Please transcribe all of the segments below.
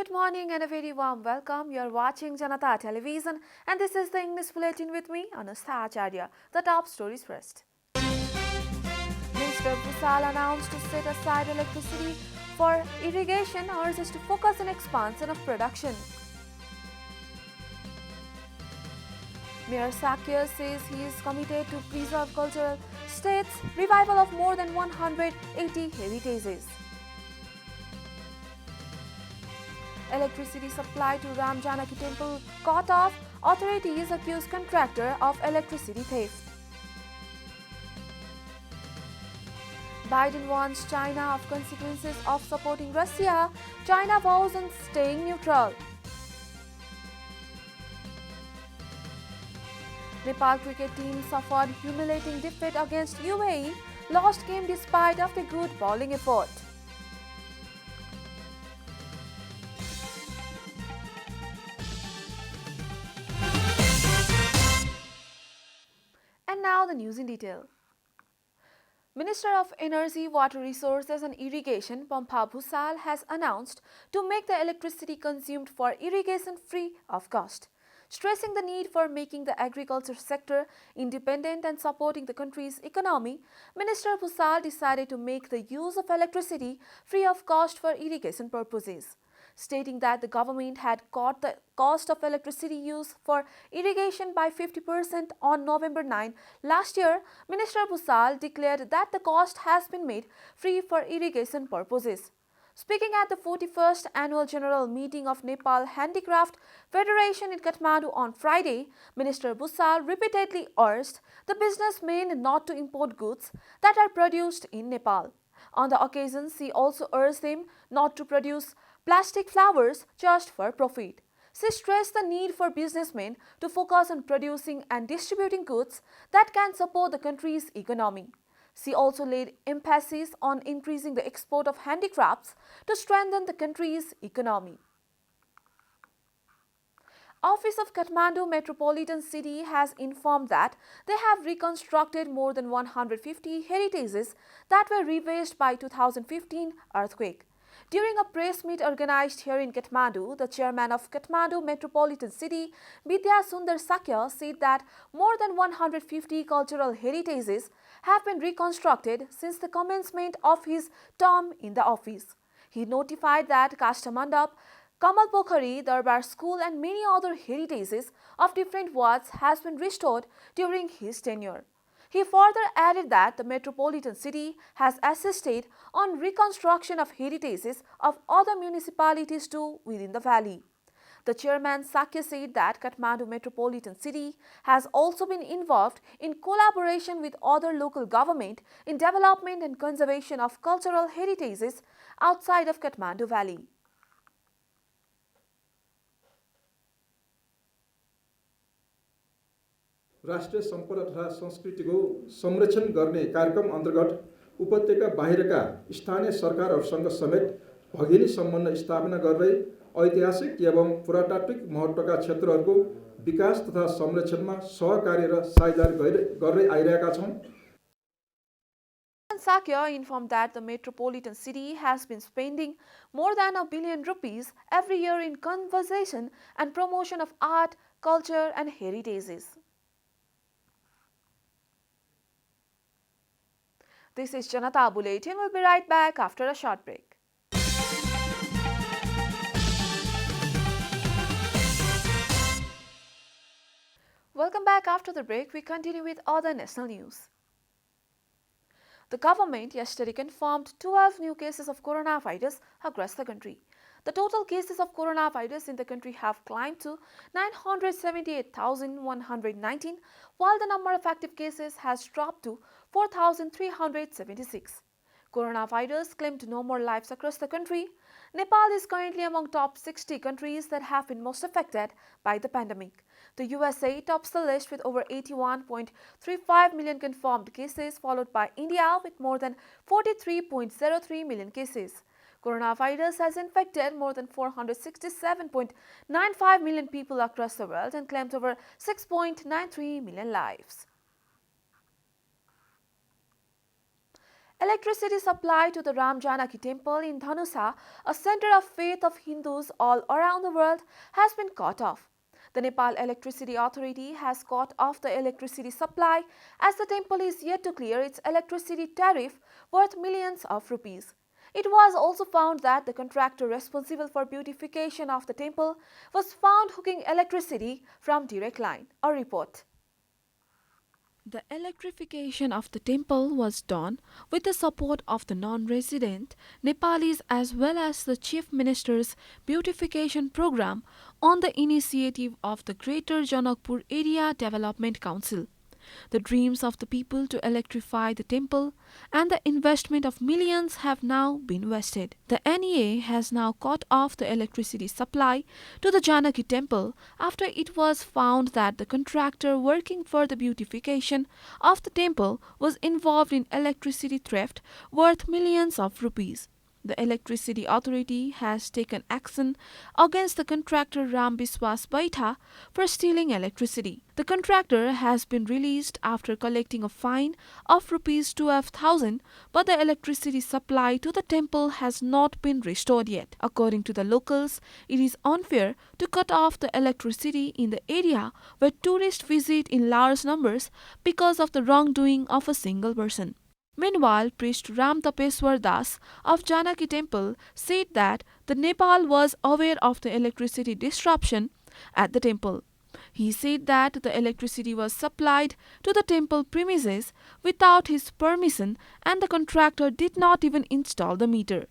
Good morning and a very warm welcome. You are watching Janata Television and this is the English Bulletin with me, Acharya. The top stories first. Minister Bhusal announced to set aside electricity for irrigation, urges to focus on expansion of production. Mayor Sakya says he is committed to preserve cultural states, revival of more than 180 heritages. Electricity supply to Janaki Temple cut off, authorities accuse contractor of electricity theft. Biden warns China of consequences of supporting Russia. China vows on staying neutral. Nepal cricket team suffered humiliating defeat against UAE, lost game despite of the good bowling effort. And now the news in detail. Minister of Energy, Water Resources and Irrigation, Pampha Bhusal, has announced to make the electricity consumed for irrigation free of cost, stressing the need for making the agriculture sector independent and supporting the country's economy. Minister Bhusal decided to make the use of electricity free of cost for irrigation purposes, stating that the government had cut the cost of electricity use for irrigation by 50% on November 9 last year. Minister Bhusal declared that the cost has been made free for irrigation purposes. Speaking at the 41st Annual General Meeting of Nepal Handicraft Federation in Kathmandu on Friday, Minister Bhusal repeatedly urged the businessmen not to import goods that are produced in Nepal. On the occasion, she also urged them not to produce plastic flowers just for profit. She stressed the need for businessmen to focus on producing and distributing goods that can support the country's economy. She also laid emphasis on increasing the export of handicrafts to strengthen the country's economy. Office of Kathmandu Metropolitan City has informed that they have reconstructed more than 150 heritages that were ravaged by 2015 earthquake. During a press meet organized here in Kathmandu, the chairman of Kathmandu Metropolitan City, Vidya Sundar Sakya, said that more than 150 cultural heritages have been reconstructed since the commencement of his term in the office. He notified that Kastamandap, Kamal Pokhari, Darbar School and many other heritages of different wards has been restored during his tenure. He further added that the Metropolitan City has assisted on reconstruction of heritages of other municipalities too within the valley. The chairman Sakya said that Kathmandu Metropolitan City has also been involved in collaboration with other local government in development and conservation of cultural heritages outside of Kathmandu Valley. राष्ट्रिय सम्पदा तथा संस्कृतिको संरक्षण गर्ने कार्यक्रम अन्तर्गत उपत्यका बाहिरका स्थानीय सरकारहरूसँग समेत भगिनी सम्बन्ध स्थापना गर्दै ऐतिहासिक एवं पुरातात्विक महत्त्वका क्षेत्रहरूको विकास तथा संरक्षणमा सहकार्य र साझेदारी गर्दै आइरहेका छौं। Sakya informed that the Metropolitan City has been spending more than ₹1 billion every year in conservation and promotion of art, culture and heritages. This is Janata Bulletin. We'll be right back after a short break. Welcome back after the break. We continue with other national news. The government yesterday confirmed 12 new cases of coronavirus across the country. The total cases of coronavirus in the country have climbed to 978,119, while the number of active cases has dropped to 4,376. Coronavirus claimed no more lives across the country. Nepal is currently among top 60 countries that have been most affected by the pandemic. The USA tops the list with over 81.35 million confirmed cases, followed by India with more than 43.03 million cases. Coronavirus has infected more than 467.95 million people across the world and claimed over 6.93 million lives. Electricity supply to the Janaki Temple in Dhanusa, a center of faith of Hindus all around the world, has been cut off. The Nepal Electricity Authority has cut off the electricity supply as the temple is yet to clear its electricity tariff worth millions of rupees. It was also found that the contractor responsible for beautification of the temple was found hooking electricity from direct line. A report. The electrification of the temple was done with the support of the non-resident Nepalis as well as the Chief Minister's beautification program on the initiative of the Greater Janakpur Area Development Council. The dreams of the people to electrify the temple and the investment of millions have now been wasted. The NEA has now cut off the electricity supply to the Janaki Temple after it was found that the contractor working for the beautification of the temple was involved in electricity theft worth millions of rupees. The Electricity Authority has taken action against the contractor Ram Biswas Baitha for stealing electricity. The contractor has been released after collecting a fine of Rs 12,000, but the electricity supply to the temple has not been restored yet. According to the locals, it is unfair to cut off the electricity in the area where tourists visit in large numbers because of the wrongdoing of a single person. Meanwhile, priest Ram Tapeswar Das of Janaki Temple said that the Nepal was aware of the electricity disruption at the temple. He said that the electricity was supplied to the temple premises without his permission and the contractor did not even install the meter.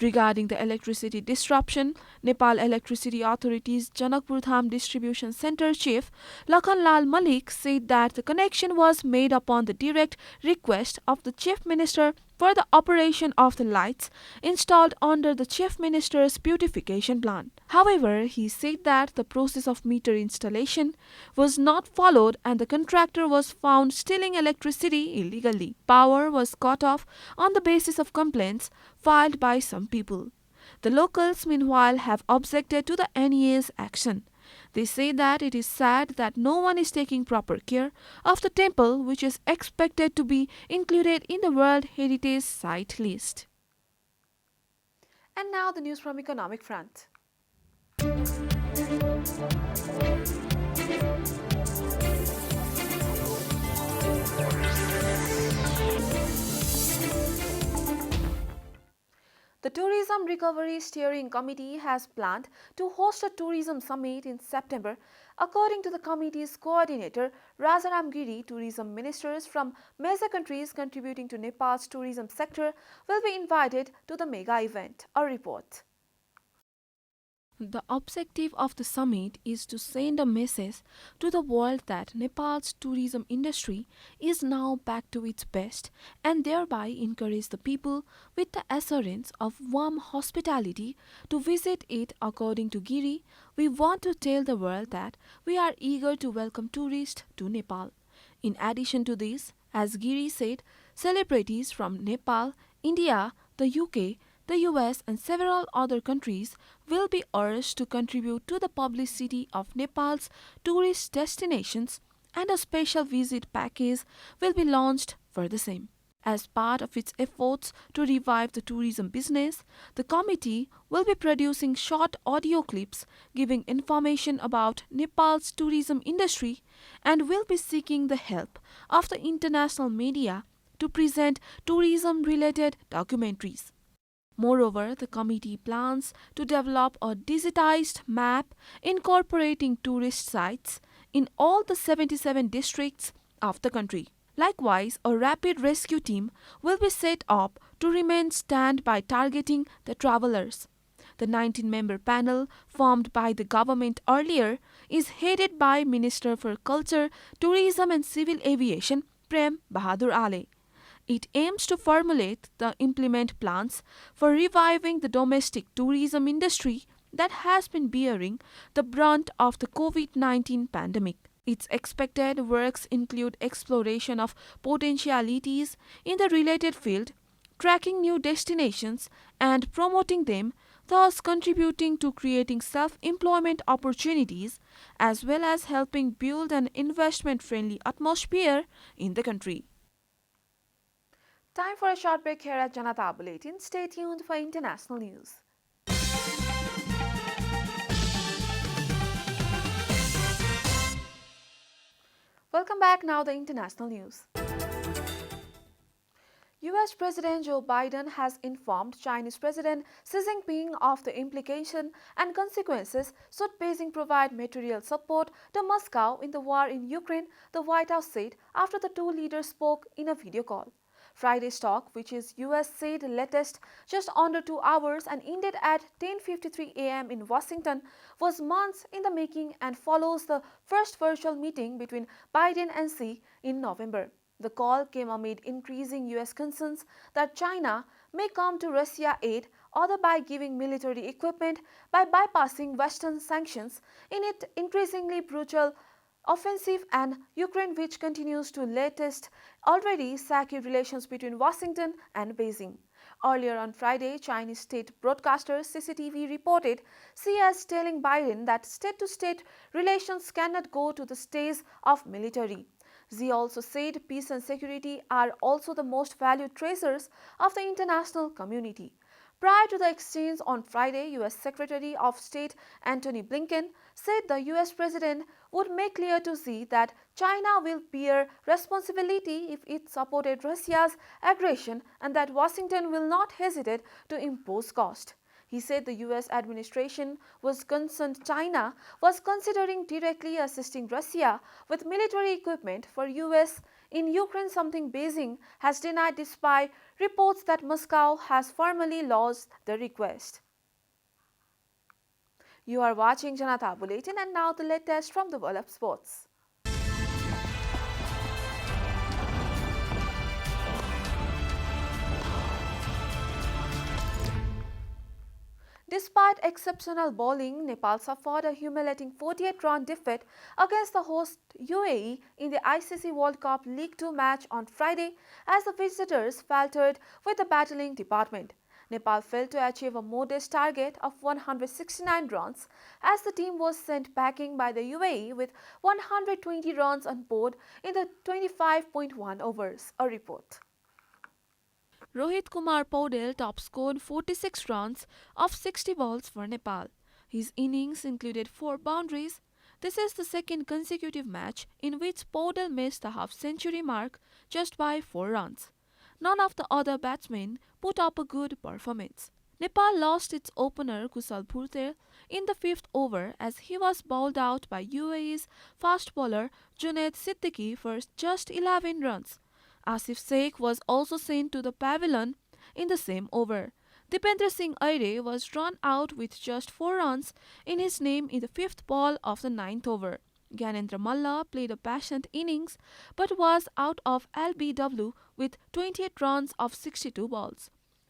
Regarding the electricity disruption, Nepal Electricity Authority's Janakpur Dham Distribution Center Chief Lakhanlal Malik said that the connection was made upon the direct request of the Chief Minister for the operation of the lights installed under the Chief Minister's beautification plan. However, he said that the process of meter installation was not followed and the contractor was found stealing electricity illegally. Power was cut off on the basis of complaints filed by some people. The locals, meanwhile, have objected to the NEA's action. They say that it is sad that no one is taking proper care of the temple, which is expected to be included in the World Heritage Site list. And now the news from economic front. The Tourism Recovery Steering Committee has planned to host a tourism summit in September. According to the committee's coordinator, Rajaram Giri, tourism ministers from major countries contributing to Nepal's tourism sector will be invited to the mega event. A report. The objective of the summit is to send a message to the world that Nepal's tourism industry is now back to its best and thereby encourage the people with the assurance of warm hospitality to visit it. According to Giri, we want to tell the world that we are eager to welcome tourists to Nepal. In addition to this, as Giri said, celebrities from Nepal, India, the UK, the US and several other countries will be urged to contribute to the publicity of Nepal's tourist destinations and a special visit package will be launched for the same. As part of its efforts to revive the tourism business, the committee will be producing short audio clips giving information about Nepal's tourism industry and will be seeking the help of the international media to present tourism-related documentaries. Moreover, the committee plans to develop a digitized map incorporating tourist sites in all the 77 districts of the country. Likewise, a rapid rescue team will be set up to remain standby targeting the travelers. The 19-member panel formed by the government earlier is headed by Minister for Culture, Tourism and Civil Aviation Prem Bahadur Ale. It aims to formulate the implement plans for reviving the domestic tourism industry that has been bearing the brunt of the COVID-19 pandemic. Its expected works include exploration of potentialities in the related field, tracking new destinations and promoting them, thus contributing to creating self-employment opportunities as well as helping build an investment-friendly atmosphere in the country. Time for a short break here at Janata Bulletin. Stay tuned for international news. Welcome back. Now the international news. US President Joe Biden has informed Chinese President Xi Jinping of the implication and consequences should Beijing provide material support to Moscow in the war in Ukraine, the White House said after the two leaders spoke in a video call. Friday's talk, which is US said latest just under 2 hours and ended at 10:53 a.m. in Washington, was months in the making and follows the first virtual meeting between Biden and Xi in November. The call came amid increasing US concerns that China may come to Russia aid either by giving military equipment by bypassing Western sanctions in its increasingly brutal offensive and Ukraine, which continues to latest already shaky relations between Washington and Beijing. Earlier on Friday, Chinese state broadcaster CCTV reported Xi as telling Biden that state-to-state relations cannot go to the stage of military. Xi also said peace and security are also the most valued treasures of the international community. Prior to the exchange on Friday, U.S. Secretary of State Antony Blinken said the U.S. President would make clear to Xi that China will bear responsibility if it supported Russia's aggression and that Washington will not hesitate to impose cost. He said the U.S. administration was concerned China was considering directly assisting Russia with military equipment for U.S. in Ukraine, something Beijing has denied despite reports that Moscow has formally lodged the request. You are watching Janata Bulletin, and now the latest from the world of sports. Despite exceptional bowling, Nepal suffered a humiliating 48-run defeat against the host UAE in the ICC World Cup League 2 match on Friday as the visitors faltered with the battling department. Nepal failed to achieve a modest target of 169 runs as the team was sent packing by the UAE with 120 runs on board in the 25.1 overs, a report. Rohit Kumar Paudel top scored 46 runs off 60 balls for Nepal. His innings included 4 boundaries. This is the second consecutive match in which Paudel missed the half-century mark just by 4 runs. None of the other batsmen put up a good performance. Nepal lost its opener Kusal Bhurtel in the 5th over as he was bowled out by UAE's fast bowler Junaid Siddiqui for just 11 runs. Asif Sheikh was also sent to the pavilion in the same over. Dipendra Singh Aire was run out with just 4 runs in his name in the 5th ball of the 9th over. Gyanendra Malla played a patient innings but was out of LBW with 28 runs of 62 balls.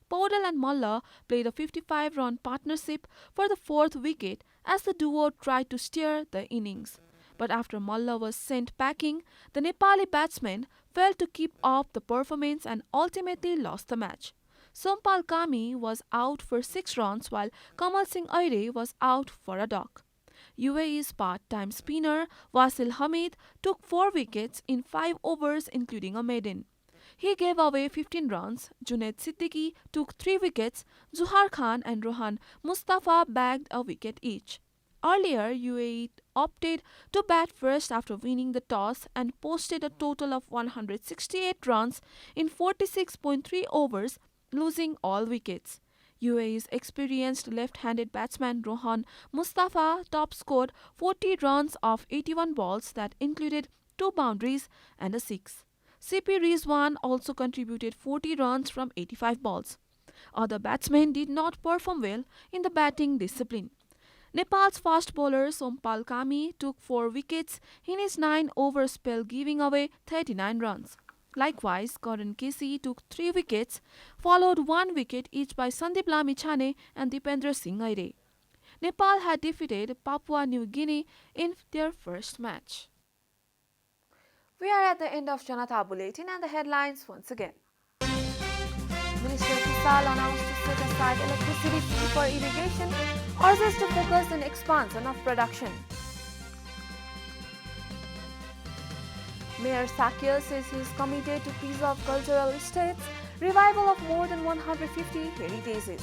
Paudel and Malla played a 55-run partnership for the 4th wicket as the duo tried to steer the innings. But after Malla was sent packing, the Nepali batsmen failed to keep up the performance and ultimately lost the match. Sompal Kami was out for 6 runs while Kamal Singh Aire was out for a duck. UAE's part-time spinner Wasil Hamid took 4 wickets in 5 overs including a maiden. He gave away 15 runs. Junaid Siddiqui took 3 wickets. Zuhar Khan and Rohan Mustafa bagged a wicket each. Earlier, UAE opted to bat first after winning the toss and posted a total of 168 runs in 46.3 overs, losing all wickets. UAE's experienced left-handed batsman Rohan Mustafa top-scored 40 runs off 81 balls that included 2 boundaries and a 6. CP Rizwan also contributed 40 runs from 85 balls. Other batsmen did not perform well in the batting discipline. Nepal's fast bowler Sompal Kami took 4 wickets in his 9-over spell, giving away 39 runs. Likewise, Karan Kesey took 3 wickets, followed 1 wicket each by Sandeep Lamichhane and Dipendra Singh Aire. Nepal had defeated Papua New Guinea in their first match. We are at the end of Janata Bulletin and the headlines once again. Minister Kusal announced to set aside electricity fee for irrigation, urges to focus on expansion of production. Mayor Sakya says he is committed to preserve cultural estates, Revival of more than 150 heritages.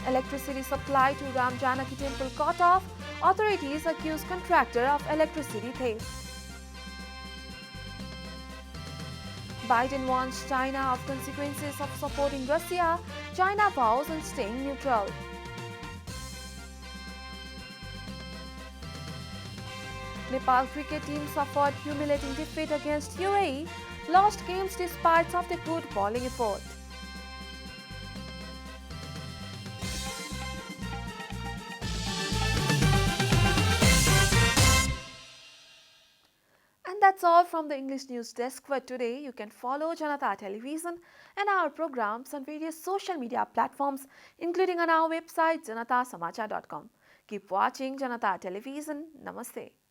Electricity supply to Janaki Temple cut off. Authorities accuse contractor of electricity theft. Biden warns China of consequences of supporting Russia. China vows on staying neutral. Nepal cricket team suffered humiliating defeat against UAE, lost games despite of the good bowling effort. And that's all from the English News Desk for today. You can follow Janata Television and our programs on various social media platforms, including on our website janatasamachar.com. Keep watching Janata Television. Namaste.